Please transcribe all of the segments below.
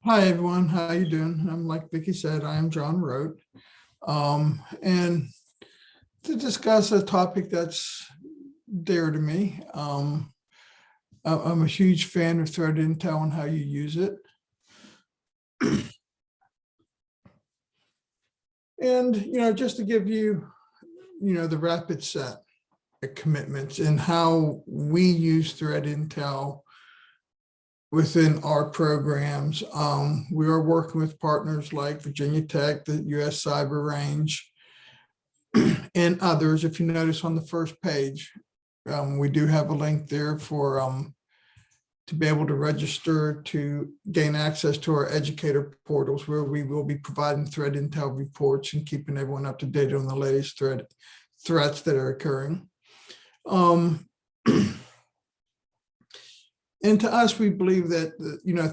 Hi, everyone. How you doing? I'm like Vicky said, I am John Rote. And to discuss a topic that's dear to me, I'm a huge fan of threat intel and how you use it. And, just to give you, the rapid set commitments and how we use threat intel within our programs. We are working with partners like Virginia Tech, the US Cyber Range, and others. If you notice on the first page, we do have a link there for to be able to register to gain access to our educator portals, where we will be providing threat intel reports and keeping everyone up to date on the latest threats that are occurring. And to us, we believe that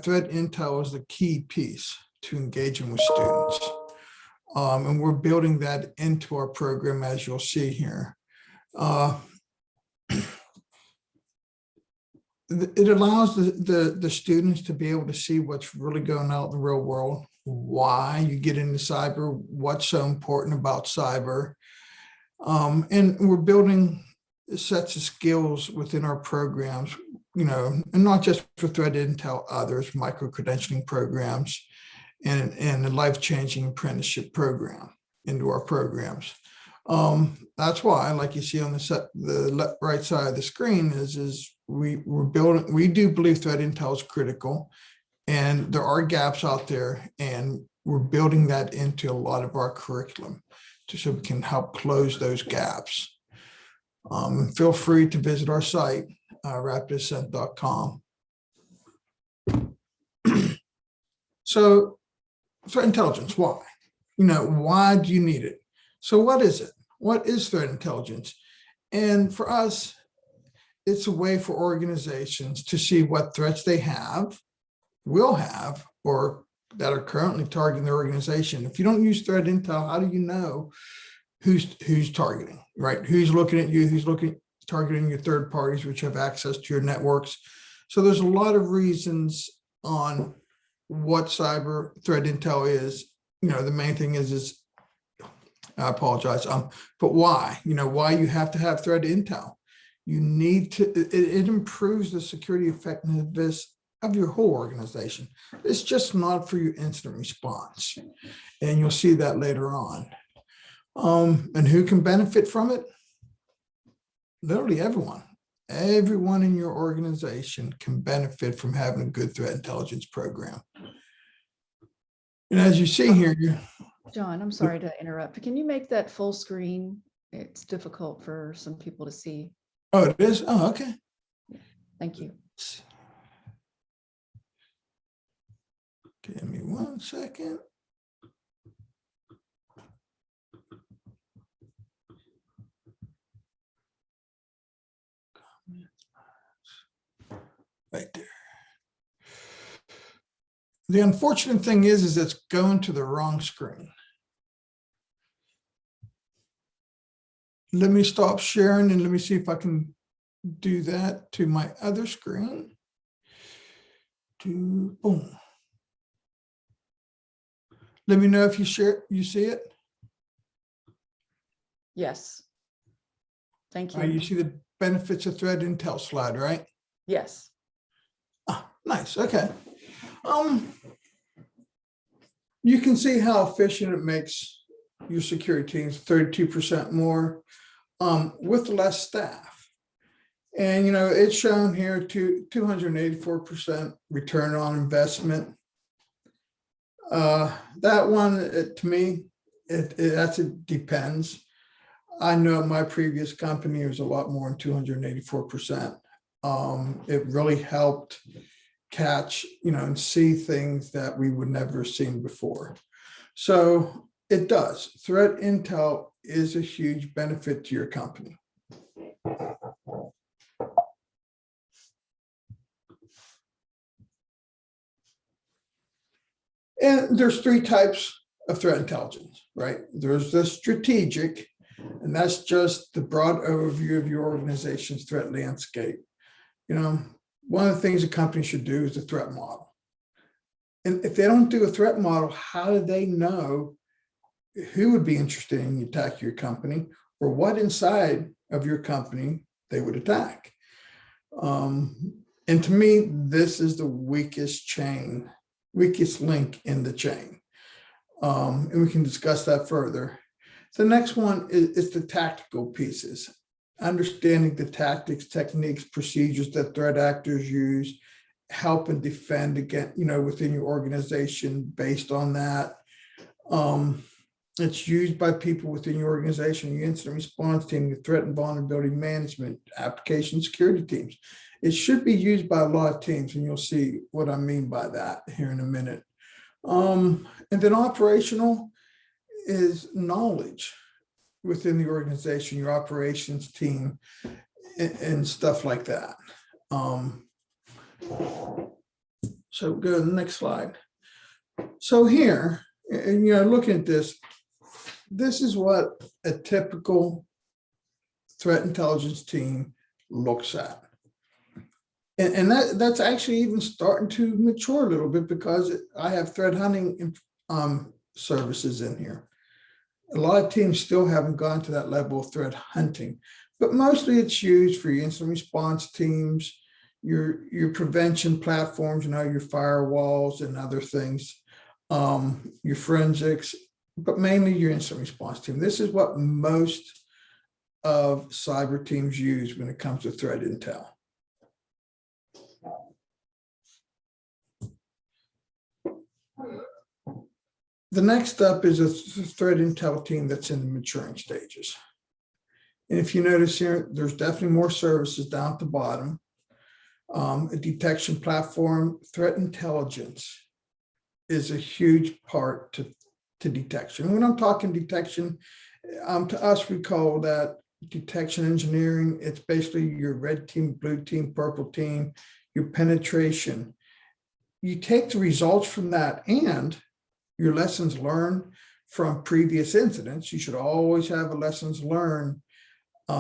threat intel is the key piece to engaging with students. And we're building that into our program, as you'll see here. It allows the students to be able to see what's really going on in the real world, why you get into cyber, what's so important about cyber. And we're building sets of skills within our programs, and not just for threat intel, others, micro-credentialing programs, and a life-changing apprenticeship program into our programs. That's why, like you see on the right side of the screen, is we do believe threat intel is critical, and there are gaps out there, and we're building that into a lot of our curriculum so we can help close those gaps. Feel free to visit our site, rapidascent.com. So threat intelligence, why? Why do you need it? So what is it? What is threat intelligence? And for us, it's a way for organizations to see what threats they will have, or that are currently targeting their organization. If you don't use threat intel, how do you know who's targeting, right? Who's looking at you, who's targeting your third parties, which have access to your networks. So there's a lot of reasons on what cyber threat intel is. The main thing is I apologize, but why? Why you have to have threat intel. You need to, it improves the security effectiveness of your whole organization. It's just not for your incident response. And you'll see that later on. And who can benefit from it? Literally everyone. Everyone in your organization can benefit from having a good threat intelligence program. And as you see here, John, I'm sorry to interrupt. Can you make that full screen? It's difficult for some people to see. Oh, it is? Oh, okay. Thank you. Give me 1 second. Right there. The unfortunate thing is it's going to the wrong screen. Let me stop sharing and let me see if I can do that to my other screen. Boom. Let me know if you see it. Yes. Thank you. You see the benefits of threat intel slide, right? Yes. Ah, nice. Okay. You can see how efficient it makes your security teams, 32% more with less staff. And, it's shown here to 284% return on investment. That one, to me, it depends. I know my previous company was a lot more than 284%. It really helped catch, and see things that we would never have seen before. So it does. Threat intel is a huge benefit to your company. And there's 3 types of threat intelligence, right? There's the strategic, and that's just the broad overview of your organization's threat landscape. One of the things a company should do is a threat model. And if they don't do a threat model, how do they know who would be interested in attack your company or what inside of your company they would attack? And to me, this is the weakest link in the chain. And we can discuss that further. The next one is the tactical pieces, understanding the tactics, techniques, procedures that threat actors use, help and defend against, within your organization based on that. It's used by people within your organization, your incident response team, your threat and vulnerability management, application security teams. It should be used by a lot of teams, and you'll see what I mean by that here in a minute. And then operational is knowledge within the organization, your operations team, and stuff like that. So go to the next slide. So here, and looking at this is what a typical threat intelligence team looks at. And that's actually even starting to mature a little bit because I have threat hunting services in here. A lot of teams still haven't gone to that level of threat hunting, but mostly it's used for your incident response teams, your prevention platforms, your firewalls and other things, your forensics, but mainly your incident response team. This is what most of cyber teams use when it comes to threat intel. The next up is a threat intel team that's in the maturing stages. And if you notice here, there's definitely more services down at the bottom. A detection platform, threat intelligence is a huge part to detection. When I'm talking detection, to us, we call that detection engineering. It's basically your red team, blue team, purple team, your penetration. You take the results from that and your lessons learned from previous incidents. You should always have a lessons learned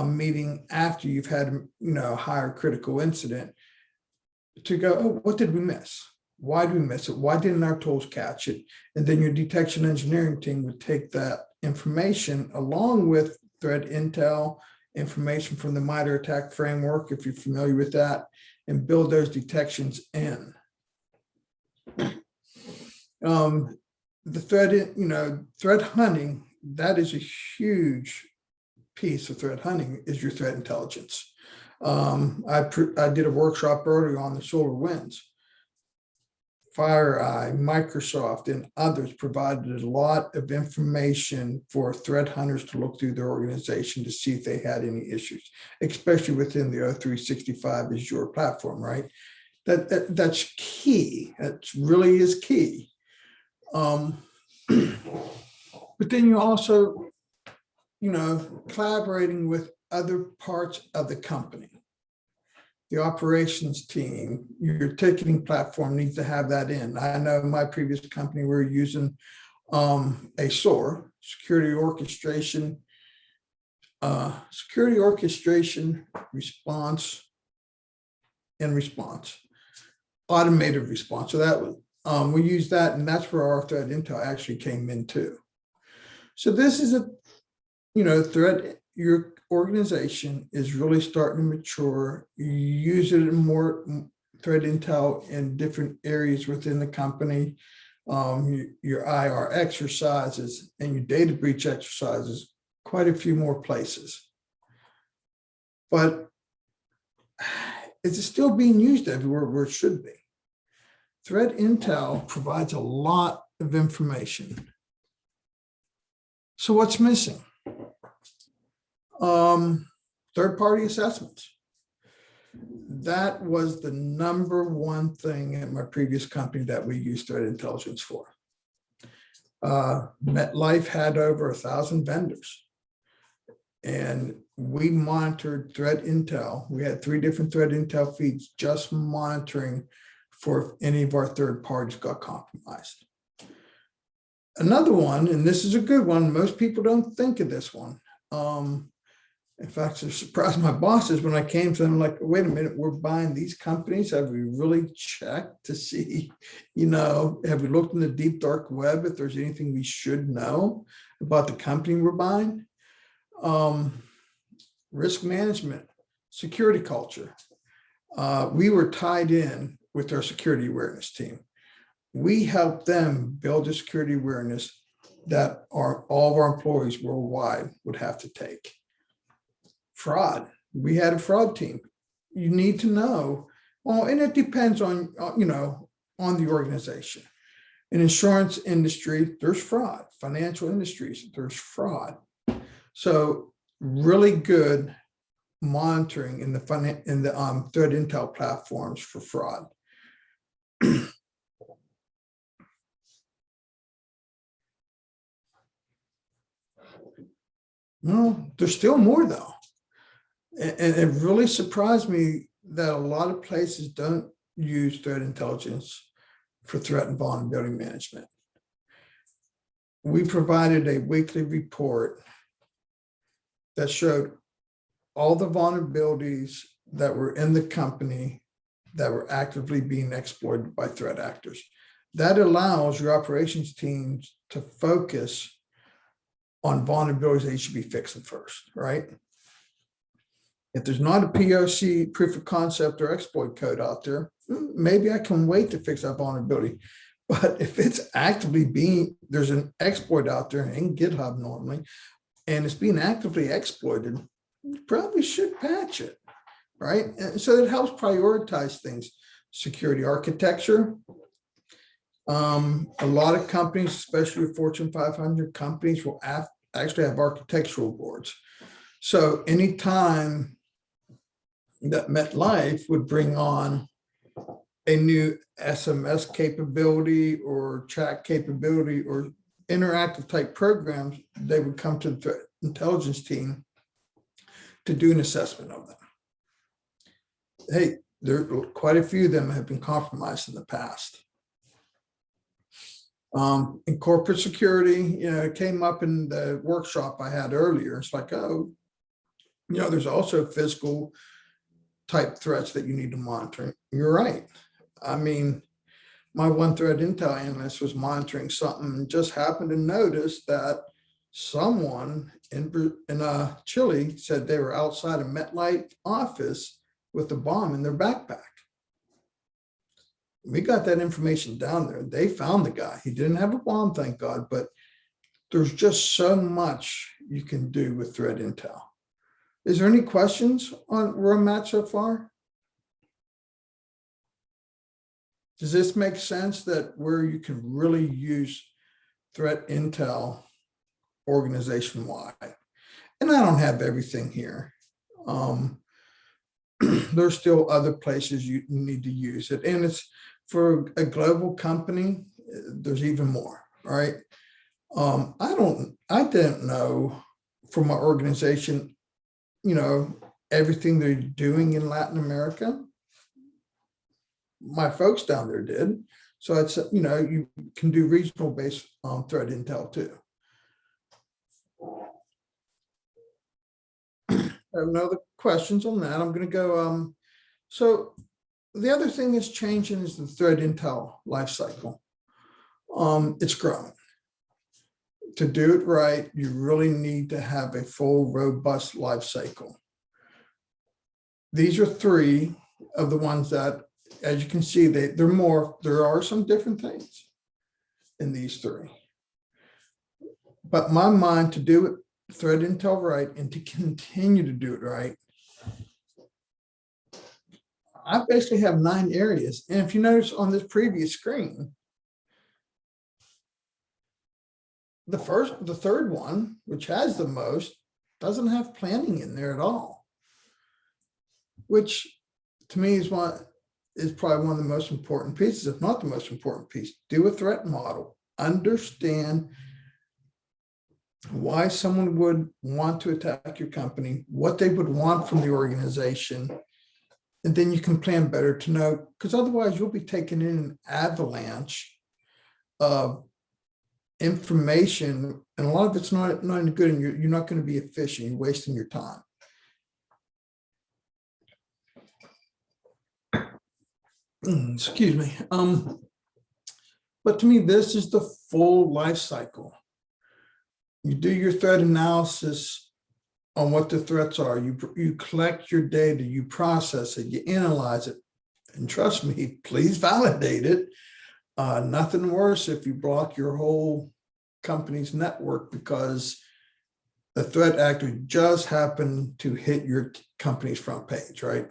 meeting after you've had a higher critical incident to go, oh, what did we miss? Why did we miss it? Why didn't our tools catch it? And then your detection engineering team would take that information along with threat intel, information from the MITRE ATT&CK framework, if you're familiar with that, and build those detections in. The threat hunting, that is a huge piece of threat hunting, is your threat intelligence. I did a workshop earlier on the SolarWinds. FireEye, Microsoft, and others provided a lot of information for threat hunters to look through their organization to see if they had any issues, especially within the O365 Azure platform, right? That's key. That really is key. But then you also, collaborating with other parts of the company. The operations team, your ticketing platform needs to have that in. I know in my previous company, we were using a SOAR, security orchestration response, automated response. So that was, we use that, and that's where our threat intel actually came in too. So this is a, threat, your organization is really starting to mature. You use it in more threat intel in different areas within the company, your IR exercises and your data breach exercises, quite a few more places. But is it still being used everywhere where it should be? Threat intel provides a lot of information. So what's missing? Third-party assessments. That was the #1 thing at my previous company that we used threat intelligence for. MetLife had over 1,000 vendors, and we monitored threat intel. We had 3 different threat intel feeds just monitoring for if any of our third parties got compromised. Another one, and this is a good one, most people don't think of this one. In fact, it surprised my bosses when I came to them, like, wait a minute, we're buying these companies. Have we really checked to see, have we looked in the deep dark web if there's anything we should know about the company we're buying? Risk management, security culture. We were tied in with our security awareness team. We helped them build a security awareness that all of our employees worldwide would have to take. Fraud. We had a fraud team. You need to know, well, and it depends on, on the organization. In insurance industry, there's fraud. Financial industries, there's fraud. So really good monitoring in the threat intel platforms for fraud. No, there's still more though. And it really surprised me that a lot of places don't use threat intelligence for threat and vulnerability management. We provided a weekly report that showed all the vulnerabilities that were in the company that were actively being exploited by threat actors. That allows your operations teams to focus on vulnerabilities they should be fixing first, right? If there's not a POC, proof of concept, or exploit code out there, maybe I can wait to fix that vulnerability. But if it's actively there's an exploit out there in GitHub normally, and it's being actively exploited, you probably should patch it, right? And so it helps prioritize things. Security architecture. A lot of companies, especially with Fortune 500 companies, will actually have architectural boards. So anytime that MetLife would bring on a new SMS capability or chat capability or interactive type programs, they would come to the threat intelligence team to do an assessment of them. Hey, there are quite a few of them have been compromised in the past. In corporate security, it came up in the workshop I had earlier. It's like, there's also physical type threats that you need to monitor. You're right. I mean, my one threat intel analyst was monitoring something and just happened to notice that someone in Chile said they were outside a MetLife office with a bomb in their backpack. We got that information down there. They found the guy. He didn't have a bomb, thank God, but there's just so much you can do with threat intel. Is there any questions on where I'm at so far? Does this make sense that where you can really use threat intel organization-wide? And I don't have everything here. There's still other places you need to use it. And it's for a global company, there's even more, right? I don't know for my organization, everything they're doing in Latin America. My folks down there did. So it's, you can do regional based threat intel too. I have no other questions on that. I'm going to go. So the other thing that's changing is the threat intel lifecycle. It's growing. To do it right, you really need to have a full, robust life cycle. These are three of the ones that, as you can see, there are some different things in these three. But my mind, to do it threat intel right and to continue to do it right, I basically have 9 areas. And if you notice on this previous screen, the third one, which has the most, doesn't have planning in there at all, which to me is probably one of the most important pieces, if not the most important piece. Do a threat model, understand why someone would want to attack your company, what they would want from the organization, and then you can plan better to know, because otherwise you'll be taking in an avalanche of information, and a lot of it's not good, and you're not going to be efficient. You're wasting your time. Excuse me. But to me, this is the full life cycle. You do your threat analysis on what the threats are. You collect your data, you process it, you analyze it, and trust me, please validate it. Nothing worse if you block your whole company's network because the threat actor just happened to hit your company's front page, right?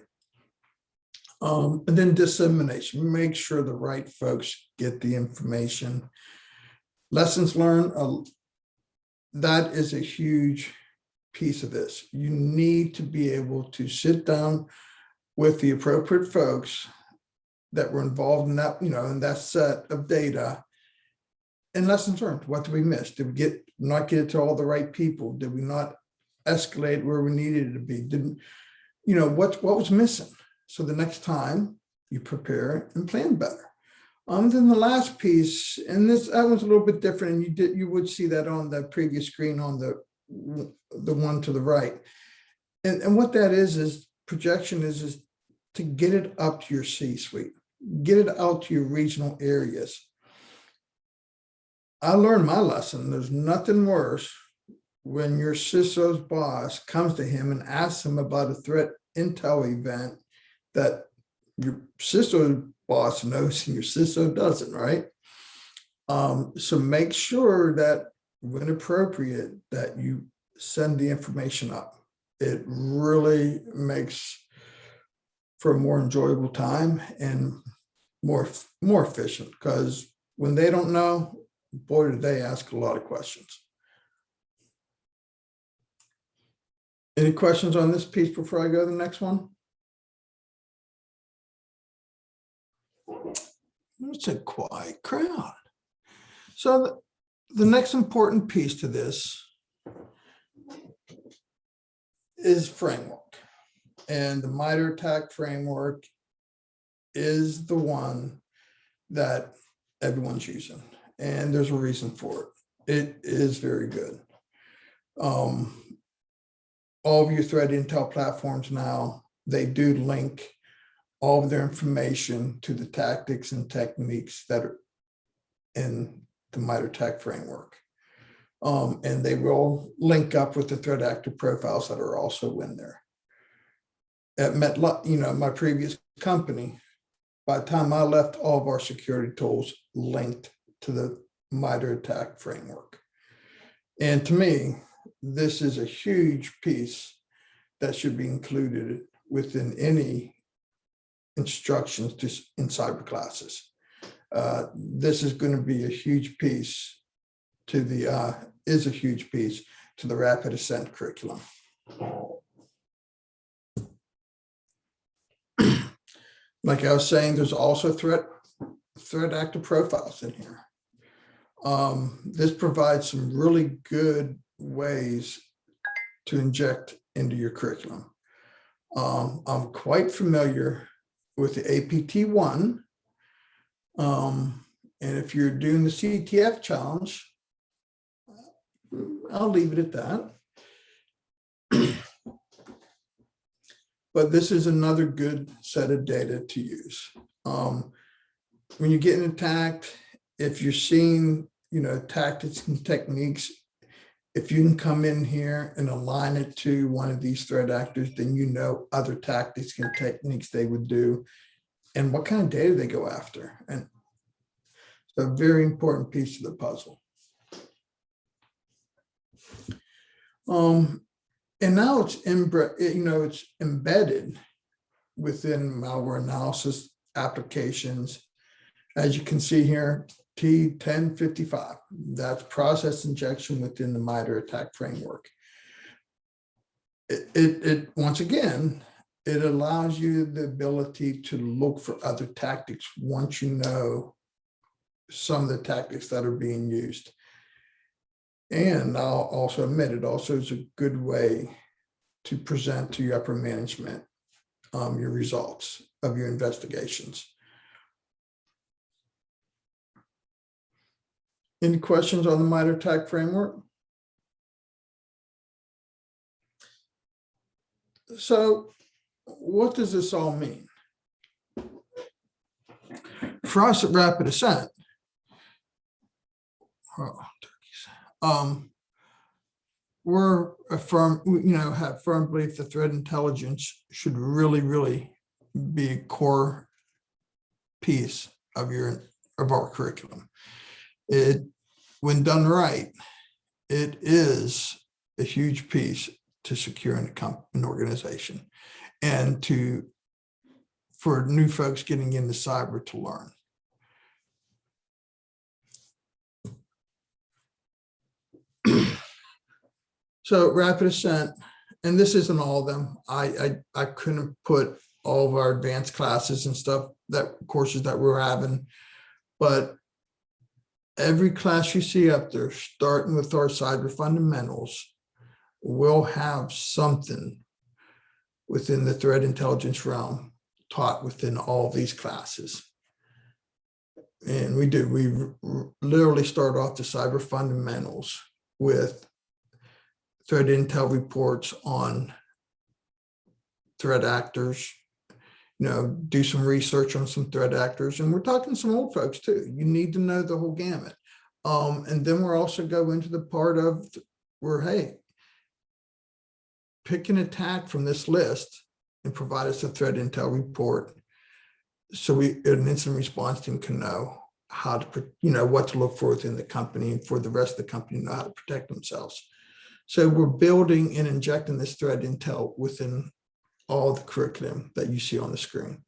And then dissemination, make sure the right folks get the information. Lessons learned, that is a huge piece of this. You need to be able to sit down with the appropriate folks that were involved in that, in that set of data. And lessons learned, what did we miss? Did we not get it to all the right people? Did we not escalate where we needed it to be? What was missing? So the next time you prepare and plan better. Then the last piece, and that was a little bit different, and you would see that on the previous screen on the one to the right. And what that is projection is to get it up to your C-suite, get it out to your regional areas. I learned my lesson. There's nothing worse when your CISO's boss comes to him and asks him about a threat intel event that your CISO boss knows and your CISO doesn't, right? So make sure that when appropriate, that you send the information up. It really makes for a more enjoyable time and more efficient, because when they don't know, boy, do they ask a lot of questions. Any questions on this piece before I go to the next one? It's a quiet crowd. So the next important piece to this is framework. And the MITRE ATT&CK framework is the one that everyone's using. And there's a reason for it. It is very good. All of your threat intel platforms now, they do link all of their information to the tactics and techniques that are in the MITRE ATT&CK framework. And they will link up with the threat actor profiles that are also in there. At my previous company, by the time I left, all of our security tools linked to the MITRE ATT&CK framework. And to me, this is a huge piece that should be included within any instructions in cyber classes. This is going to be a huge piece to the Rapid Ascent curriculum. Like I was saying, there's also threat actor profiles in here. This provides some really good ways to inject into your curriculum. I'm quite familiar with the APT1. And if you're doing the CTF challenge, I'll leave it at that. But this is another good set of data to use. When you're getting attacked, if you're seeing, tactics and techniques, if you can come in here and align it to one of these threat actors, then other tactics and techniques they would do and what kind of data they go after. And it's a very important piece of the puzzle. And now it's embedded within malware analysis applications. As you can see here, T1055, that's process injection within the MITRE ATT&CK framework. It once again, it allows you the ability to look for other tactics once you know some of the tactics that are being used. And I'll also admit it also is a good way to present to your upper management your results of your investigations. Any questions on the MITRE ATT&CK framework? So what does this all mean? for us at Rapid Ascent, oh, turkeys, we're a firm, have firm belief that threat intelligence should really be a core piece of our curriculum. It, when done right, it is a huge piece to securing an organization and for new folks getting into cyber to learn. So Rapid Ascent, and this isn't all of them. I couldn't put all of our advanced classes and stuff, courses that we're having, but every class you see up there, starting with our cyber fundamentals, will have something within the threat intelligence realm taught within all these classes. And we literally start off the cyber fundamentals with threat intel reports on threat actors, do some research on some threat actors. And we're talking some old folks too. You need to know the whole gamut. And then we're also go into the part of where, hey, pick an attack from this list and provide us a threat intel report. So an incident response team can know how to, what to look for within the company and for the rest of the company know how to protect themselves. So we're building and injecting this threat intel within all the curriculum that you see on the screen.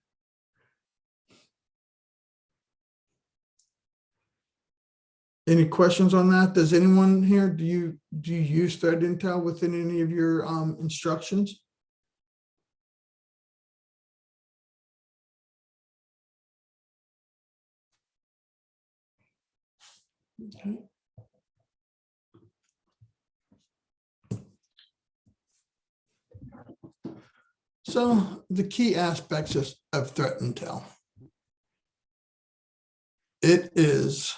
Any questions on that? Does anyone here, do you use threat intel within any of your instructions? Okay. So the key aspects of threat intel. It is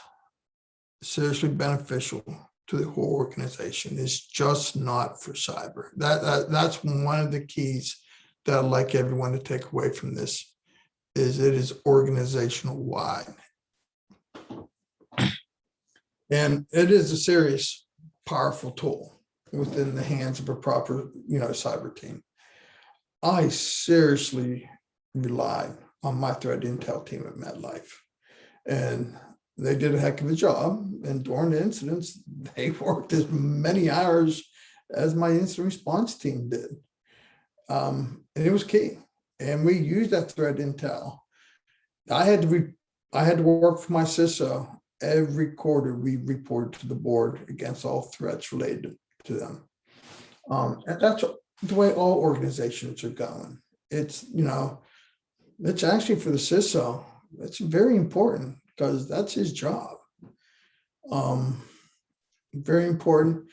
seriously beneficial to the whole organization. It's just not for cyber. That's one of the keys that I'd like everyone to take away from this, is it is organizational wide. And it is a serious, powerful tool within the hands of a proper, cyber team. I seriously relied on my threat intel team at MetLife, and they did a heck of a job. And during the incidents, they worked as many hours as my incident response team did. And it was key. And we used that threat intel. I had to work for my CISO. Every quarter, we reported to the board against all threats related to them. And that's the way all organizations are going. It's, it's actually for the CISO, it's very important because that's his job. Very important.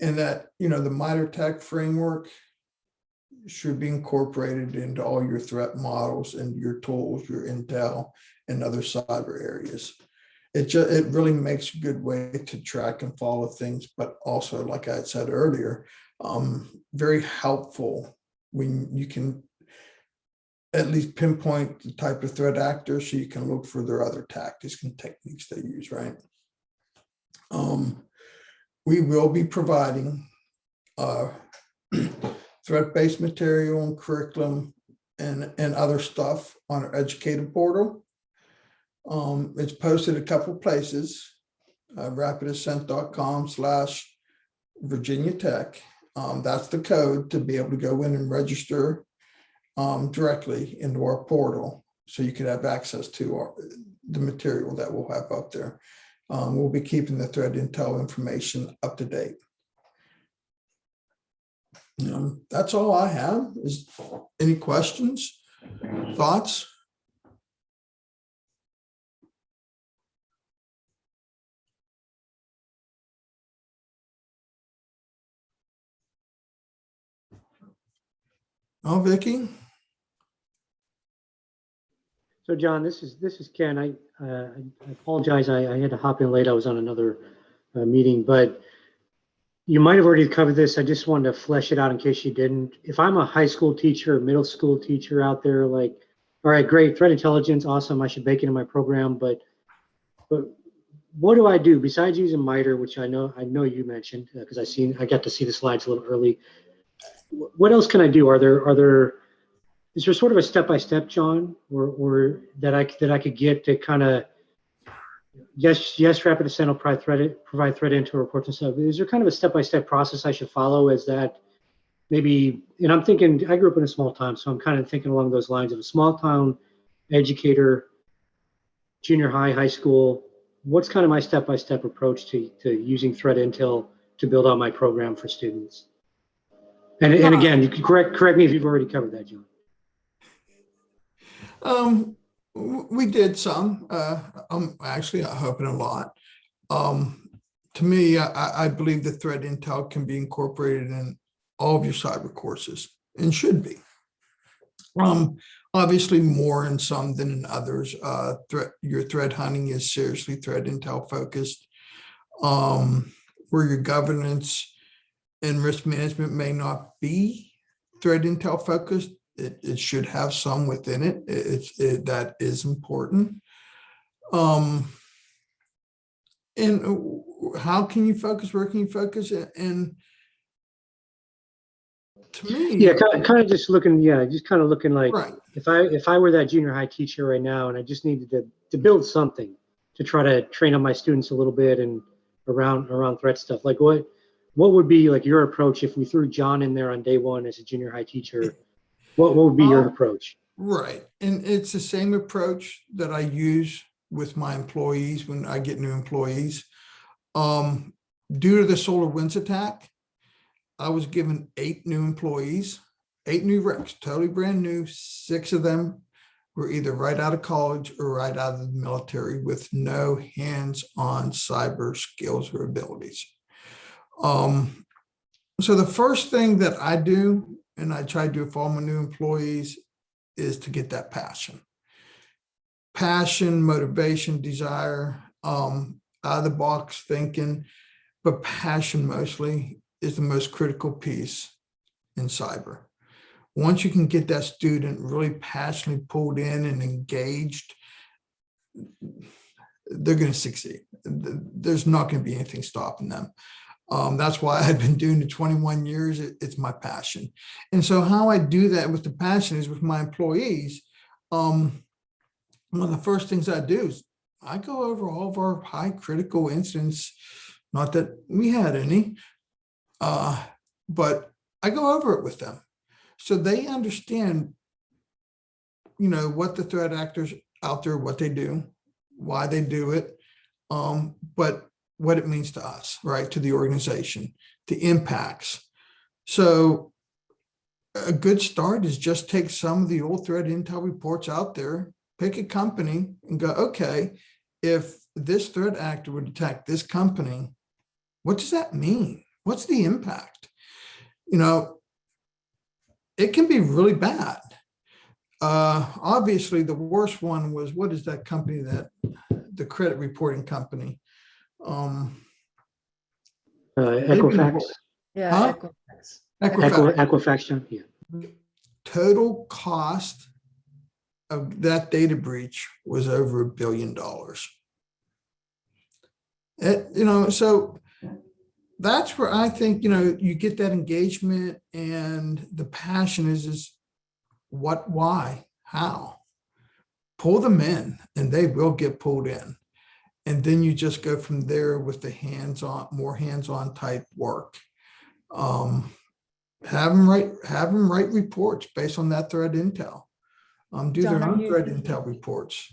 And that, the MITRE ATT&CK framework should be incorporated into all your threat models and your tools, your intel, and other cyber areas. It really makes a good way to track and follow things, but also, like I had said earlier, very helpful when you can at least pinpoint the type of threat actor so you can look for their other tactics and techniques they use, right? We will be providing threat-based material and curriculum and other stuff on our educator portal. It's posted a couple places, rapidascent.com/Virginia Tech. That's the code to be able to go in and register directly into our portal, so you can have access to the material that we'll have up there. We'll be keeping the threat intel information up to date. That's all I have. Is any questions, thoughts? Oh, Vicki. So John, this is Ken. I apologize. I had to hop in late. I was on another meeting, but you might have already covered this. I just wanted to flesh it out in case you didn't. If I'm a high school teacher or middle school teacher out there, like All right, great. Threat intelligence, awesome. I should bake it in my program, but what do I do besides using MITRE, which I know you mentioned because I got to see the slides a little early. What else can I do? Is there sort of a step-by-step, John, or that I could get to kind of yes, rapid ascent will provide threat intel reports and stuff. Is there kind of a step-by-step process I should follow as that maybe, and I'm thinking, I grew up in a small town, so I'm kind of thinking along those lines of a small town educator, junior high, high school, what's kind of my step-by-step approach to using threat intel to build out my program for students? And again, you can correct me if you've already covered that, John. We did some, actually, I hope in a lot. To me, I believe the threat intel can be incorporated in all of your cyber courses and should be. Obviously more in some than in others. Your threat hunting is seriously threat intel focused. Where your governance and risk management may not be threat intel focused, it should have some within it. That is important. And how can you focus? Where can you focus? And to me, yeah, kind of just looking like right. if I were that junior high teacher right now and I just needed to build something to try to train up my students a little bit and around threat stuff, like what would be like your approach if we threw John in there on day one as a junior high teacher? What would be your approach? Right. And it's the same approach that I use with my employees when I get new employees. Due to the SolarWinds attack, I was given 8 new employees, 8 new reps, totally brand new. 6 of them were either right out of college or right out of the military with no hands-on cyber skills or abilities. So the first thing that I do, and I try to do for all my new employees, is to get that passion, motivation, desire, out of the box thinking, but passion mostly is the most critical piece in cyber. Once you can get that student really passionately pulled in and engaged, they're going to succeed. There's not going to be anything stopping them. That's why I've been doing it 21 years. It's my passion. And so how I do that with the passion is with my employees. One of the first things I do is I go over all of our high critical incidents, not that we had any, but I go over it with them so they understand, what the threat actors out there, what they do, why they do it, but what it means to us, right, to the organization, the impacts. So a good start is just take some of the old threat intel reports out there, pick a company and go, okay, if this threat actor would attack this company, what does that mean? What's the impact? It can be really bad. Obviously, the worst one was, what is that company the credit reporting company? Equifax. Yeah, Huh? Equifax. Equifax. Yeah. Total cost of that data breach was over $1 billion. So that's where I think, you get that engagement and the passion is what, why, how. Pull them in and they will get pulled in. And then you just go from there with the more hands-on type work. Have them write reports based on that threat intel. Do John, their are own you threat thinking- intel reports.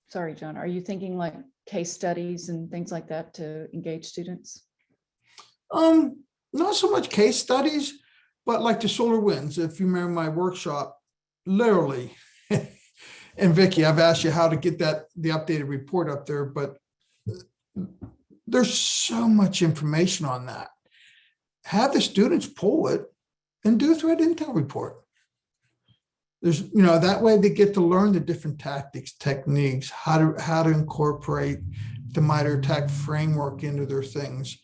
Sorry, John, are you thinking like case studies and things like that to engage students? Not so much case studies, but like the SolarWinds. If you remember my workshop, literally, and Vicki, I've asked you how to get the updated report up there, but there's so much information on that. Have the students pull it and do a threat intel report. There's, that way they get to learn the different tactics, techniques, how to incorporate the MITRE ATT&CK framework into their things,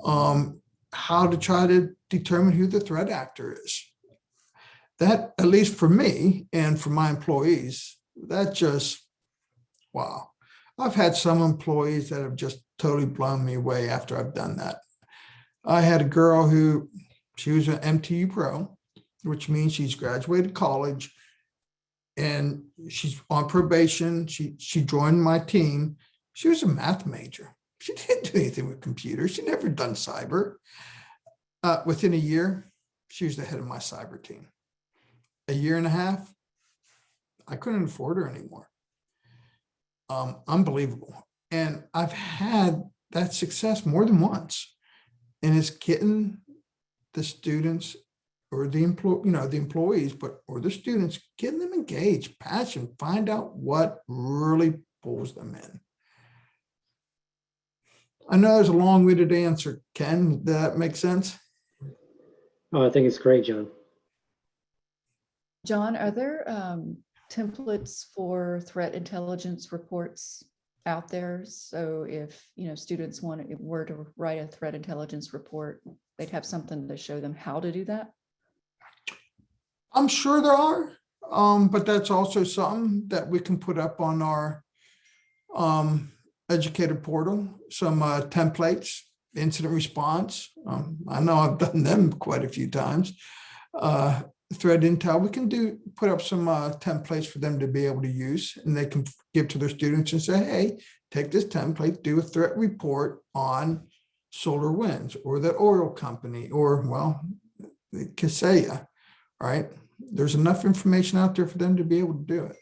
how to try to determine who the threat actor is. that, at least for me and for my employees, that just, wow. I've had some employees that have just totally blown me away after I've done that. I had a girl who, she was an MTU pro, which means she's graduated college and she's on probation. She joined my team. She was a math major. She didn't do anything with computers. She'd never done cyber. Within a year, she was the head of my cyber team. A year and a half, I couldn't afford her anymore. Unbelievable. And I've had that success more than once. And it's getting the students or the employees, or the students, getting them engaged, passion, find out what really pulls them in. I know there's a long-winded answer, Ken. Does that make sense? Oh, I think it's great, John. John, are there templates for threat intelligence reports out there? So if, students were to write a threat intelligence report, they'd have something to show them how to do that? I'm sure there are, but that's also something that we can put up on our educator portal, some templates, incident response. I know I've done them quite a few times. Threat intel, we can put up some templates for them to be able to use, and they can give to their students and say, hey, take this template, do a threat report on SolarWinds or the oil company, or, well, Kaseya, right? There's enough information out there for them to be able to do it.